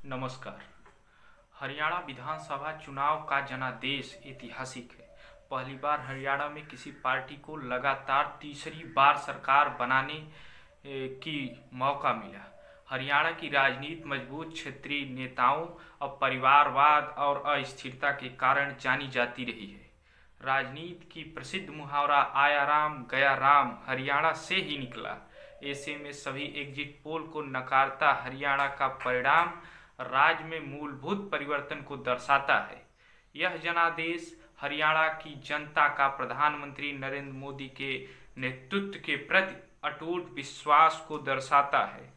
नमस्कार। हरियाणा विधानसभा चुनाव का जनादेश ऐतिहासिक है। पहली बार हरियाणा में किसी पार्टी को लगातार तीसरी बार सरकार बनाने की मौका मिला। हरियाणा की राजनीति मजबूत क्षेत्रीय नेताओं और परिवारवाद और अस्थिरता के कारण जानी जाती रही है। राजनीति की प्रसिद्ध मुहावरा आया राम गया राम हरियाणा से ही निकला। ऐसे में सभी एग्जिट पोल को नकारता हरियाणा का परिणाम राज्य में मूलभूत परिवर्तन को दर्शाता है। यह जनादेश हरियाणा की जनता का प्रधानमंत्री नरेंद्र मोदी के नेतृत्व के प्रति अटूट विश्वास को दर्शाता है।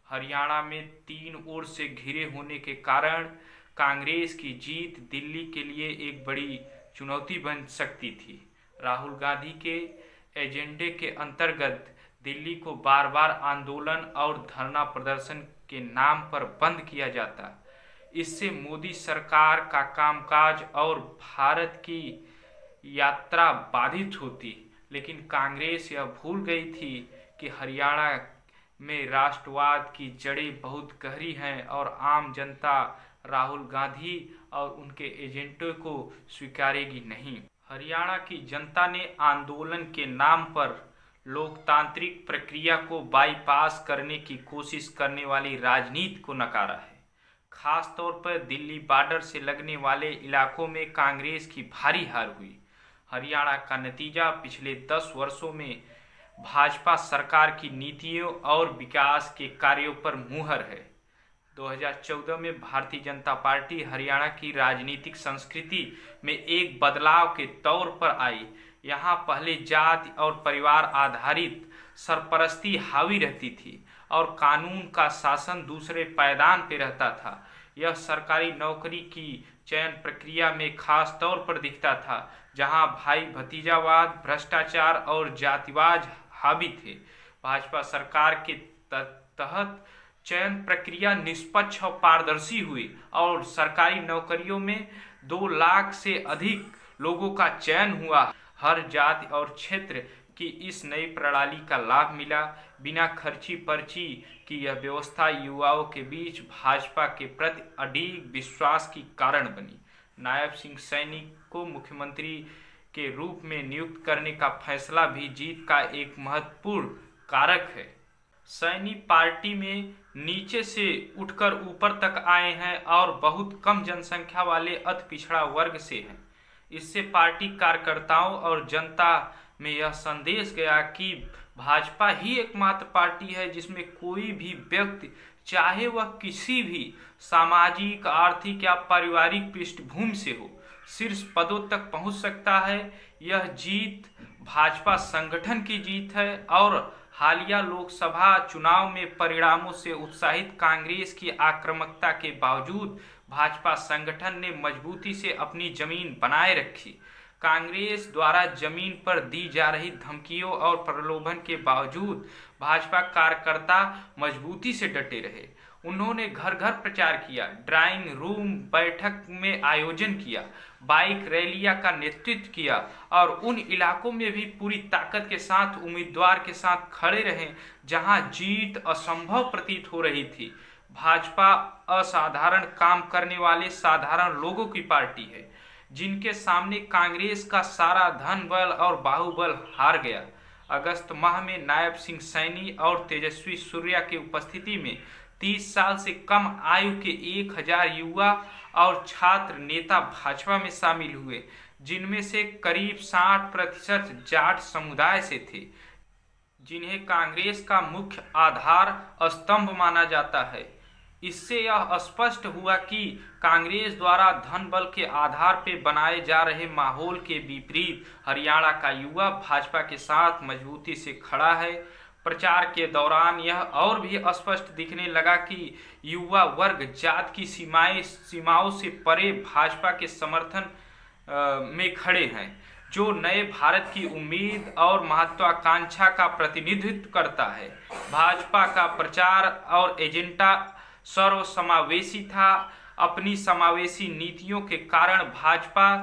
हरियाणा में तीन ओर से घिरे होने के कारण कांग्रेस की जीत दिल्ली के लिए एक बड़ी चुनौती बन सकती थी। राहुल गांधी के एजेंडे के अंतर्गत दिल्ली को बार बार आंदोलन और धरना प्रदर्शन के नाम पर बंद किया जाता। इससे मोदी सरकार का कामकाज और भारत की यात्रा बाधित होती। लेकिन कांग्रेस यह भूल गई थी कि हरियाणा में राष्ट्रवाद की जड़ें बहुत गहरी हैं और आम जनता राहुल गांधी और उनके एजेंडों को स्वीकारेगी नहीं। हरियाणा की जनता ने आंदोलन के नाम पर लोकतांत्रिक प्रक्रिया को बाईपास करने की कोशिश करने वाली राजनीति को नकारा है। खास तौर पर दिल्ली बॉर्डर से लगने वाले इलाकों में कांग्रेस की भारी हार हुई। हरियाणा का नतीजा पिछले 10 वर्षों में भाजपा सरकार की नीतियों और विकास के कार्यों पर मुहर है। 2014 में भारतीय जनता पार्टी हरियाणा की राजनीतिक संस्कृति में एक बदलाव के तौर पर आई। यहाँ पहले जाति और परिवार आधारित सरपरस्ती हावी रहती थी और कानून का शासन दूसरे पायदान पर रहता था। यह सरकारी नौकरी की चयन प्रक्रिया में खास तौर पर दिखता था, जहाँ भाई भतीजावाद, भ्रष्टाचार और जातिवाद हावी थे। भाजपा सरकार के तहत चयन प्रक्रिया निष्पक्ष और पारदर्शी हुई और सरकारी नौकरियों में 2 लाख से अधिक लोगों का चयन हुआ। हर जाति और क्षेत्र की इस नई प्रणाली का लाभ मिला। बिना खर्ची पर्ची की यह व्यवस्था युवाओं के बीच भाजपा के प्रति अडिग विश्वास की कारण बनी। नायब सिंह सैनी को मुख्यमंत्री के रूप में नियुक्त करने का फैसला भी जीत का एक महत्वपूर्ण कारक है। सैनी पार्टी में नीचे से उठकर ऊपर तक आए हैं और बहुत कम जनसंख्या वाले अति पिछड़ा वर्ग से हैं। इससे पार्टी कार्यकर्ताओं और जनता में यह संदेश गया कि भाजपा ही एकमात्र पार्टी है जिसमें कोई भी व्यक्ति, चाहे वह किसी भी सामाजिक, आर्थिक या पारिवारिक पृष्ठभूमि से हो, शीर्ष पदों तक पहुंच सकता है। यह जीत भाजपा संगठन की जीत है और हालिया लोकसभा चुनाव में परिणामों से उत्साहित कांग्रेस की आक्रामकता के बावजूद भाजपा संगठन ने मजबूती से अपनी जमीन बनाए रखी। कांग्रेस द्वारा जमीन पर दी जा रही धमकियों और प्रलोभन के बावजूद भाजपा कार्यकर्ता मजबूती से डटे रहे। उन्होंने घर घर प्रचार किया, ड्राइंग रूम बैठक में आयोजन किया, बाइक रैलियां का नेतृत्व किया और उन इलाकों में भी पूरी ताकत के साथ उम्मीदवार के साथ खड़े रहे जहां जीत असंभव प्रतीत हो रही थी। भाजपा असाधारण काम करने वाले साधारण लोगों की पार्टी है, जिनके सामने कांग्रेस का सारा धन बल और बाहुबल हार गया। अगस्त माह में नायब सिंह सैनी और तेजस्वी सूर्या की उपस्थिति में 30 साल से कम आयु के 1000 युवा और छात्र नेता भाजपा में शामिल हुए, जिनमें से करीब 60% जाट समुदाय से थे, जिन्हें कांग्रेस का मुख्य आधार स्तंभ माना जाता है। इससे यह स्पष्ट हुआ कि कांग्रेस द्वारा धन बल के आधार पर बनाए जा रहे माहौल के विपरीत हरियाणा का युवा भाजपा के साथ मजबूती से खड़ा है। प्रचार के दौरान यह और भी स्पष्ट दिखने लगा कि युवा वर्ग जात की सीमाओं से परे भाजपा के समर्थन में खड़े हैं, जो नए भारत की उम्मीद और महत्वाकांक्षा का प्रतिनिधित्व करता है। भाजपा का प्रचार और एजेंडा सर्वसमावेशी था। अपनी समावेशी नीतियों के कारण भाजपा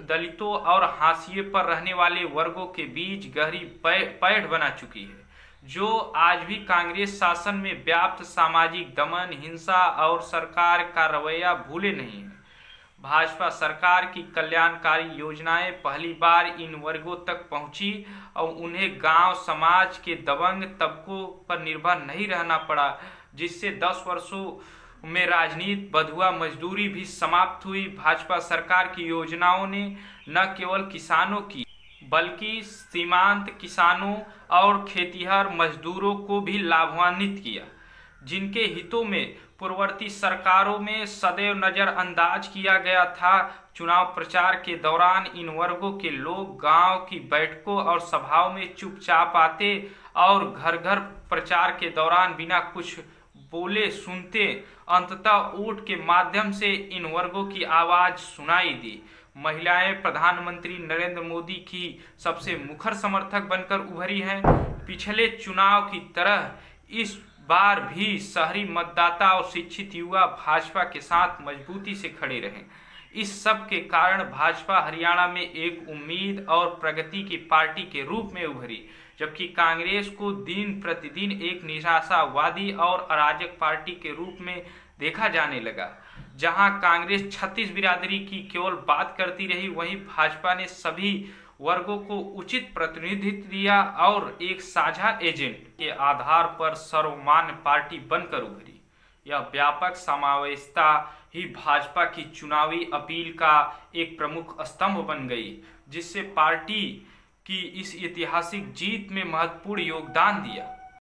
दलितों और हाशिए पर रहने वाले वर्गों के बीच गहरी पैठ बना चुकी है, जो आज भी कांग्रेस शासन में व्याप्त सामाजिक दमन, हिंसा और सरकार का रवैया भूले नहीं है। भाजपा सरकार की कल्याणकारी योजनाएं पहली बार इन वर्गों तक पहुंची और उन्हें गांव समाज के दबंग तबकों पर निर्भर नहीं रहना पड़ा, जिससे 10 वर्षों में राजनीति, बंधुआ मजदूरी भी समाप्त हुई। भाजपा सरकार की योजनाओं ने न केवल किसानों की बल्कि सीमांत किसानों और खेतिहर मजदूरों को भी लाभान्वित किया, जिनके हितों में पूर्ववर्ती सरकारों में सदैव नजरअंदाज किया गया था। चुनाव प्रचार के दौरान इन वर्गों के लोग गांव की बैठकों और सभाओं में चुपचाप आते और घर घर प्रचार के दौरान बिना कुछ बोले सुनते। अंततः वोट के माध्यम से इन वर्गों की आवाज सुनाई दी। महिलाएं प्रधानमंत्री नरेंद्र मोदी की सबसे मुखर समर्थक बनकर उभरी हैं। पिछले चुनाव की तरह इस बार भी शहरी मतदाता और शिक्षित युवा भाजपा के साथ मजबूती से खड़े रहे। इस सब के कारण भाजपा हरियाणा में एक उम्मीद और प्रगति की पार्टी के रूप में उभरी, जबकि कांग्रेस को दिन प्रतिदिन एक निराशावादी और अराजक पार्टी के रूप में देखा जाने लगा। जहां कांग्रेस 36 बिरादरी की केवल बात करती रही, वहीं भाजपा ने सभी वर्गों को उचित प्रतिनिधित्व दिया और एक साझा एजेंट के आधार पर सर्वमान्य पार्टी बनकर उभरी। यह व्यापक समावेशिता ही भाजपा की चुनावी अपील का एक प्रमुख स्तंभ बन गई, जिससे पार्टी की इस ऐतिहासिक जीत में महत्वपूर्ण योगदान दिया।